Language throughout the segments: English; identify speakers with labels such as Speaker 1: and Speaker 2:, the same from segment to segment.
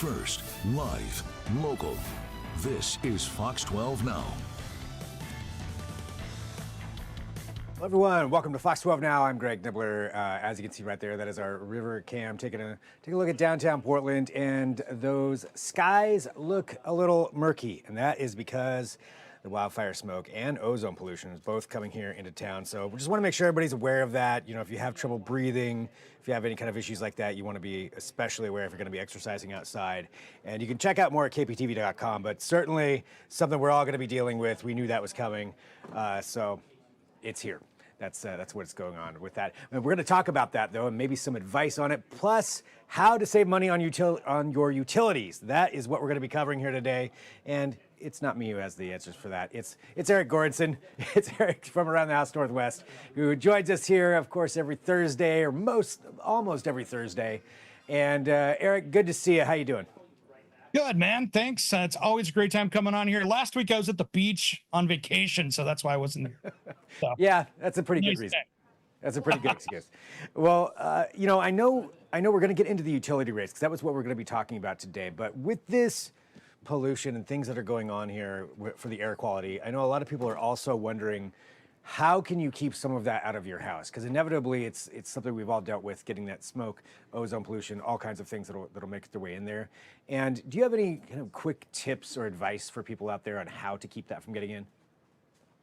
Speaker 1: First, live, local. This is Fox 12 Now.
Speaker 2: Hello everyone, welcome to Fox 12 Now. I'm Greg Nibbler. As you can see right there, that is our river cam. Taking a look at downtown Portland, and those skies look a little murky, and that is because the wildfire smoke and ozone pollution is both coming here into town. So we just want to make sure everybody's aware of that. You know, if you have trouble breathing, if you have any kind of issues like that, you want to be especially aware if you're going to be exercising outside. And you can check out more at kptv.com, but certainly something we're all going to be dealing with. We knew that was coming, so it's here. That's what's going on with that. And we're going to talk about that, though, and maybe some advice on it, plus how to save money on your utilities. That is what we're going to be covering here today. And it's not me who has the answers for that. It's Eric Goranson. It's Eric from Around the House Northwest, who joins us here, of course, every Thursday, or almost every Thursday. And Eric, good to see you. How you doing?
Speaker 3: Good, man. Thanks. It's always a great time coming on here. Last week I was at the beach on vacation, so that's why I wasn't there. So,
Speaker 2: yeah, that's a pretty good reason. That's a pretty good excuse. Well, you know, I know we're going to get into the utility rates, because that was what we're going to be talking about today. But with this pollution and things that are going on here for the air quality, I know a lot of people are also wondering, how can you keep some of that out of your house? Because inevitably, it's something we've all dealt with, getting that smoke, ozone pollution, all kinds of things that'll make their way in there. And do you have any kind of quick tips or advice for people out there on how to keep that from getting in?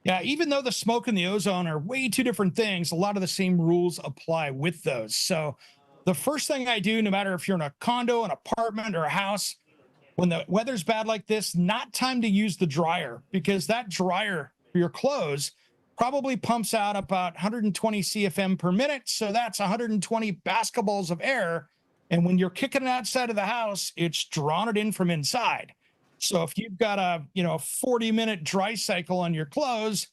Speaker 3: Yeah, even though the smoke and the ozone are way two different things, a lot of the same rules apply with those. So the first thing I do, no matter if you're in a condo, an apartment, or a house, when the weather's bad like this, not time to use the dryer, because that dryer for your clothes probably pumps out about 120 CFM per minute. So that's 120 basketballs of air. And when you're kicking it outside of the house, it's drawn it in from inside. So if you've got a 40-minute dry cycle on your clothes,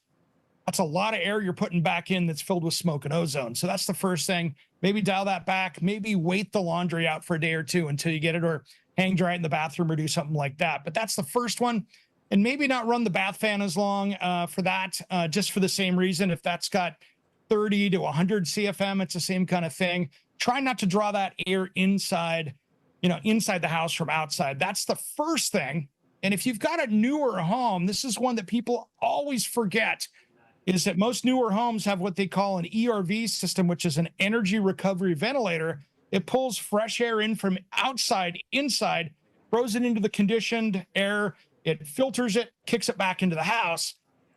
Speaker 3: that's a lot of air you're putting back in that's filled with smoke and ozone. So that's the first thing. Maybe dial that back. Maybe wait the laundry out for a day or two until you get it, or hang dry it in the bathroom or do something like that. But that's the first one. And maybe not run the bath fan as long for that, just for the same reason. If that's got 30 to 100 CFM, it's the same kind of thing. Try not to draw that air inside the house from outside. That's the first thing. And if you've got a newer home, this is one that people always forget, is that most newer homes have what they call an ERV system, which is an energy recovery ventilator. It pulls fresh air in from outside, inside, throws it into the conditioned air. It filters it, kicks it back into the house.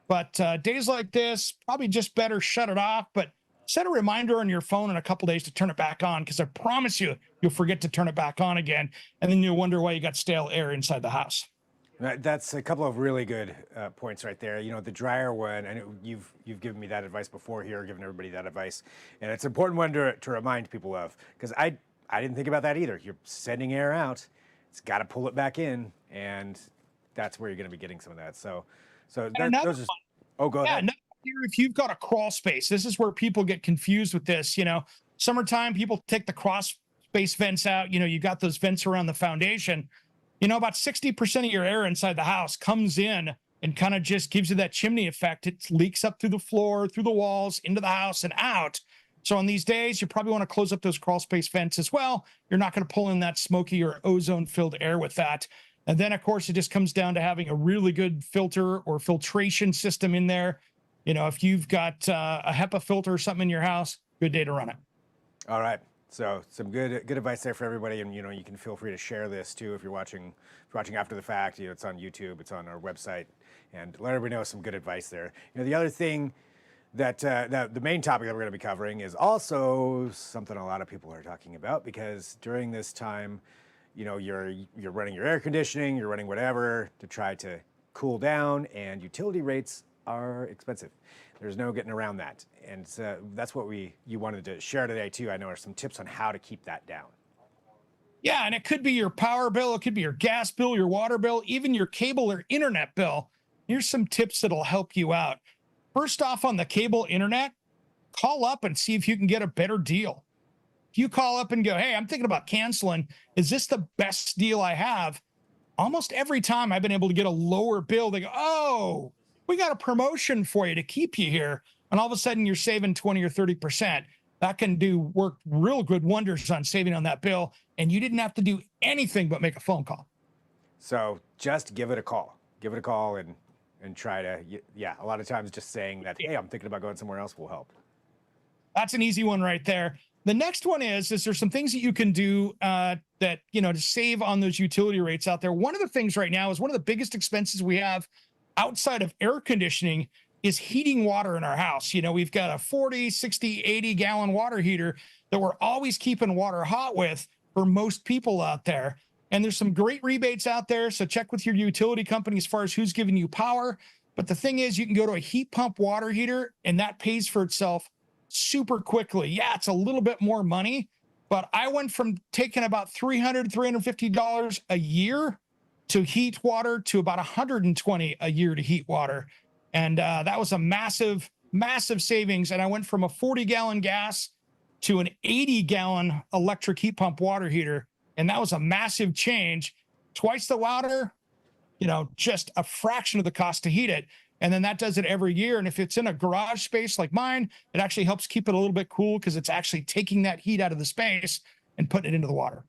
Speaker 3: But days like this, probably just better shut it off. But set a reminder on your phone in a couple days to turn it back on, because I promise you'll forget to turn it back on again. And then you'll wonder why you got stale air inside the house.
Speaker 2: That's a couple of really good points right there. You know, the dryer one, I know you've given me that advice before here, given everybody that advice. And it's an important one to remind people of, because I didn't think about that either. You're sending air out, it's got to pull it back in, and that's where you're going to be getting some of that. So those are, go ahead.
Speaker 3: Yeah, if you've got a crawl space, this is where people get confused with this. You know, summertime, people take the crawl space vents out. You know, you got those vents around the foundation. You know, about 60% of your air inside the house comes in and kind of just gives you that chimney effect. It leaks up through the floor, through the walls, into the house, and out. So on these days, you probably want to close up those crawl space vents as well. You're not going to pull in that smoky or ozone-filled air with that. And then, of course, it just comes down to having a really good filter or filtration system in there. You know, if you've got a HEPA filter or something in your house, good day to run it.
Speaker 2: All right. So some good advice there for everybody. And, you know, you can feel free to share this, too, if you're watching after the fact. You know, it's on YouTube. It's on our website. And let everybody know some good advice there. You know, the other thing that the main topic that we're going to be covering is also something a lot of people are talking about, because during this time, you know, you're running your air conditioning, you're running whatever to try to cool down, and utility rates are expensive. There's no getting around that. And that's what you wanted to share today too. I know are some tips on how to keep that down.
Speaker 3: Yeah, and it could be your power bill, it could be your gas bill, your water bill, even your cable or internet bill. Here's some tips that'll help you out. First off, on the cable internet, call up and see if you can get a better deal. If you call up and go, hey, I'm thinking about canceling, is this the best deal I have? Almost every time I've been able to get a lower bill, they go, oh, we got a promotion for you to keep you here. And all of a sudden you're saving 20 or 30%. that can work real good wonders on saving on that bill. And you didn't have to do anything but make a phone call.
Speaker 2: So just give it a call. Give it a call and try to, yeah, a lot of times just saying that, hey, I'm thinking about going somewhere else will help.
Speaker 3: That's an easy one right there. The next one is there's some things that you can do that, to save on those utility rates out there. One of the things right now is one of the biggest expenses we have outside of air conditioning is heating water in our house. We've got a 40, 60, 80 gallon water heater that we're always keeping water hot with for most people out there. And there's some great rebates out there. So check with your utility company as far as who's giving you power. But the thing is, you can go to a heat pump water heater and that pays for itself super quickly. Yeah, it's a little bit more money, but I went from taking about $300, $350 a year to heat water to about $120 a year to heat water. And that was a massive, massive savings. And I went from a 40-gallon gas to an 80-gallon electric heat pump water heater. And that was a massive change. Twice the water, just a fraction of the cost to heat it. And then that does it every year. And if it's in a garage space like mine, it actually helps keep it a little bit cool because it's actually taking that heat out of the space and putting it into the water.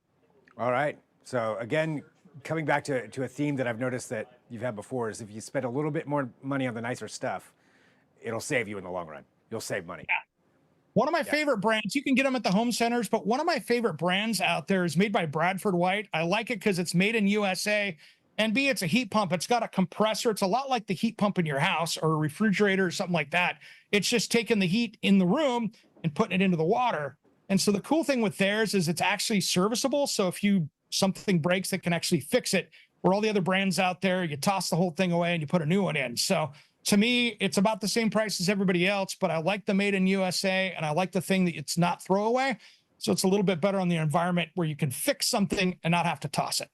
Speaker 2: All right. So again, coming back to a theme that I've noticed that you've had before is if you spend a little bit more money on the nicer stuff, it'll save you in the long run. You'll save money.
Speaker 3: Yeah. One of my favorite brands, you can get them at the home centers, but one of my favorite brands out there is made by Bradford White. I like it because it's made in USA. And B, it's a heat pump. It's got a compressor. It's a lot like the heat pump in your house or a refrigerator or something like that. It's just taking the heat in the room and putting it into the water. And so the cool thing with theirs is it's actually serviceable. So if something breaks, it can actually fix it. Where all the other brands out there, you toss the whole thing away and you put a new one in. So to me, it's about the same price as everybody else, but I like the made in USA and I like the thing that it's not throwaway. So it's a little bit better on the environment where you can fix something and not have to toss it.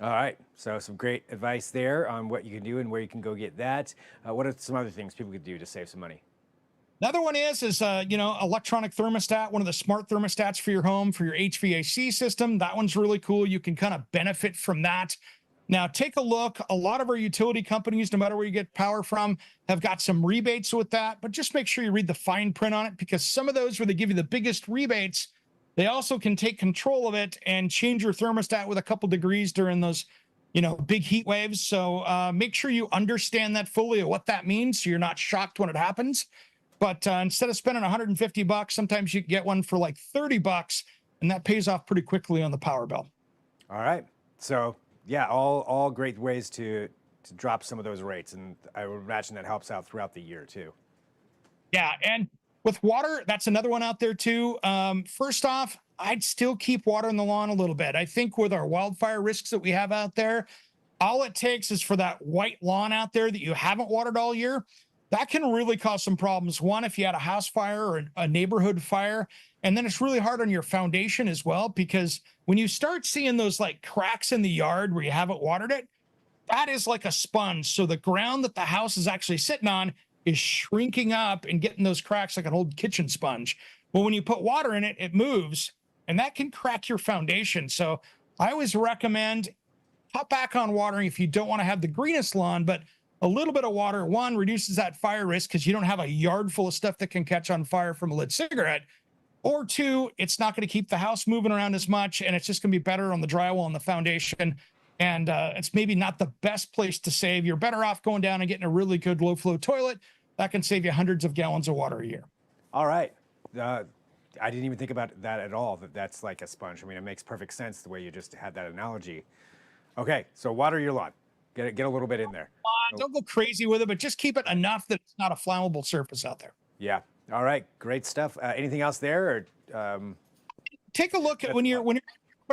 Speaker 2: All right. So some great advice there on what you can do and where you can go get that. What are some other things people could do to save some money?
Speaker 3: Another one is electronic thermostat, one of the smart thermostats for your home, for your HVAC system. That one's really cool. You can kind of benefit from that. Now, take a look. A lot of our utility companies, no matter where you get power from, have got some rebates with that. But just make sure you read the fine print on it because some of those where they give you the biggest rebates, they also can take control of it and change your thermostat with a couple degrees during those, big heat waves. So make sure you understand that fully of what that means so you're not shocked when it happens. But instead of spending $150, sometimes you can get one for like $30, and that pays off pretty quickly on the power bill.
Speaker 2: All right. So yeah, all great ways to drop some of those rates, and I would imagine that helps out throughout the year too.
Speaker 3: Yeah, and with water, that's another one out there too. First off, I'd still keep water in the lawn a little bit. I think with our wildfire risks that we have out there, all it takes is for that white lawn out there that you haven't watered all year. That can really cause some problems. One, if you had a house fire or a neighborhood fire, and then it's really hard on your foundation as well, because when you start seeing those like cracks in the yard where you haven't watered it, that is like a sponge. So the ground that the house is actually sitting on is shrinking up and getting those cracks like an old kitchen sponge. Well, when you put water in it, it moves and that can crack your foundation. So I always recommend cut back on watering if you don't want to have the greenest lawn, but a little bit of water, one, reduces that fire risk because you don't have a yard full of stuff that can catch on fire from a lit cigarette. Or two, it's not going to keep the house moving around as much, and it's just going to be better on the drywall and the foundation. And it's maybe not the best place to save. You're better off going down and getting a really good low flow toilet. That can save you hundreds of gallons of water a year.
Speaker 2: All right. I didn't even think about that at all, that's like a sponge. I mean, it makes perfect sense the way you just had that analogy. Okay, so water your lawn. Get a little bit in there.
Speaker 3: Don't go crazy with it, but just keep it enough that it's not a flammable surface out there.
Speaker 2: Yeah. All right. Great stuff. Anything else there? Or,
Speaker 3: take a look at when you're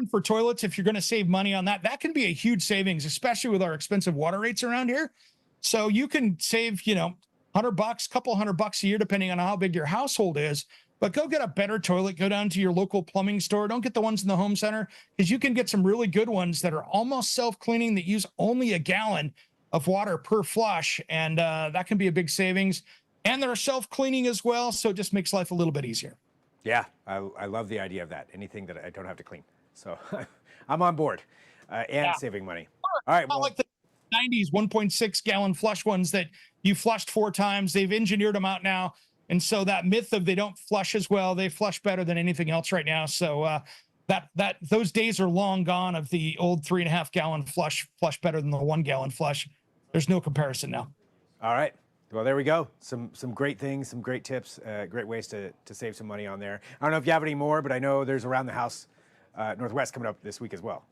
Speaker 3: for toilets. If you're going to save money on that, that can be a huge savings, especially with our expensive water rates around here. So you can save, $100, couple $100 a year, depending on how big your household is. But go get a better toilet. Go down to your local plumbing store. Don't get the ones in the home center because you can get some really good ones that are almost self-cleaning that use only a gallon of water per flush. And that can be a big savings. And they're self-cleaning as well. So it just makes life a little bit easier.
Speaker 2: Yeah, I love the idea of that. Anything that I don't have to clean. So I'm on board and saving money. All right.
Speaker 3: Well, like the 90s 1.6 gallon flush ones that you flushed 4 times. They've engineered them out now. And so that myth of they don't flush as well, they flush better than anything else right now. So those days are long gone of the old 3.5 gallon flush better than the 1 gallon flush. There's no comparison now.
Speaker 2: All right. Well, there we go. Some great things, some great tips, great ways to save some money on there. I don't know if you have any more, but I know there's Around the House Northwest coming up this week as well.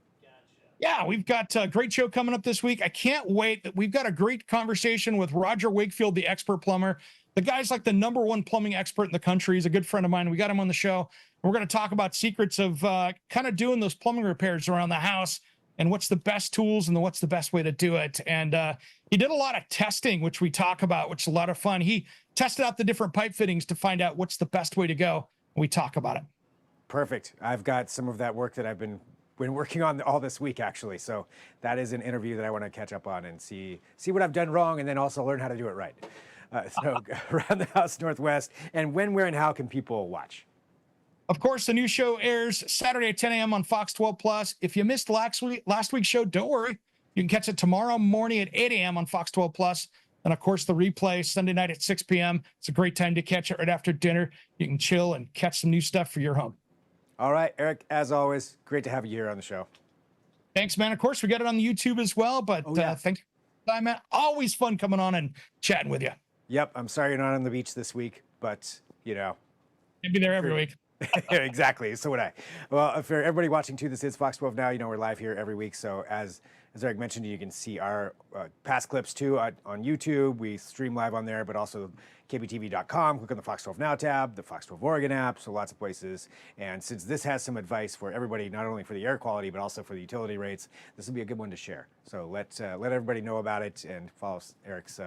Speaker 3: Yeah, we've got a great show coming up this week. I can't wait. We've got a great conversation with Roger Wakefield, the expert plumber. The guy's like the #1 plumbing expert in the country. He's a good friend of mine. We got him on the show. We're going to talk about secrets of kind of doing those plumbing repairs around the house and what's the best tools and what's the best way to do it. And he did a lot of testing, which we talk about, which is a lot of fun. He tested out the different pipe fittings to find out what's the best way to go. We talk about it.
Speaker 2: Perfect. I've got some of that work that I've been working on all this week, actually. So that is an interview that I want to catch up on and see what I've done wrong, and then also learn how to do it right. So Around the House Northwest. And when, where, and how can people watch?
Speaker 3: Of course, the new show airs Saturday at 10 a.m. on Fox 12 Plus. If you missed last week's show, don't worry. You can catch it tomorrow morning at 8 a.m. on Fox 12 Plus. And of course, the replay Sunday night at 6 p.m. It's a great time to catch it right after dinner. You can chill and catch some new stuff for your home.
Speaker 2: All right, Eric, as always, great to have you here on the show.
Speaker 3: Thanks, man. Of course, we got it on the YouTube as well, but thank you for the time, man. Always fun coming on and chatting with you.
Speaker 2: Yep, I'm sorry you're not on the beach this week, but, you know.
Speaker 3: You'll be there every week.
Speaker 2: Exactly, so would I. Well, for everybody watching too, this is Fox 12 Now. You know, we're live here every week, so as Eric mentioned, you can see our past clips too on YouTube. We stream live on there, but also KPTV.com. Click on the Fox 12 Now tab, the Fox 12 Oregon app, so lots of places. And since this has some advice for everybody, not only for the air quality, but also for the utility rates, this would be a good one to share. So let everybody know about it and follow Eric's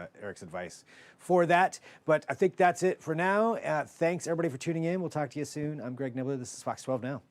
Speaker 2: advice for that. But I think that's it for now. Thanks everybody for tuning in. We'll talk to you soon. I'm Greg Nibbler. This is Fox 12 Now.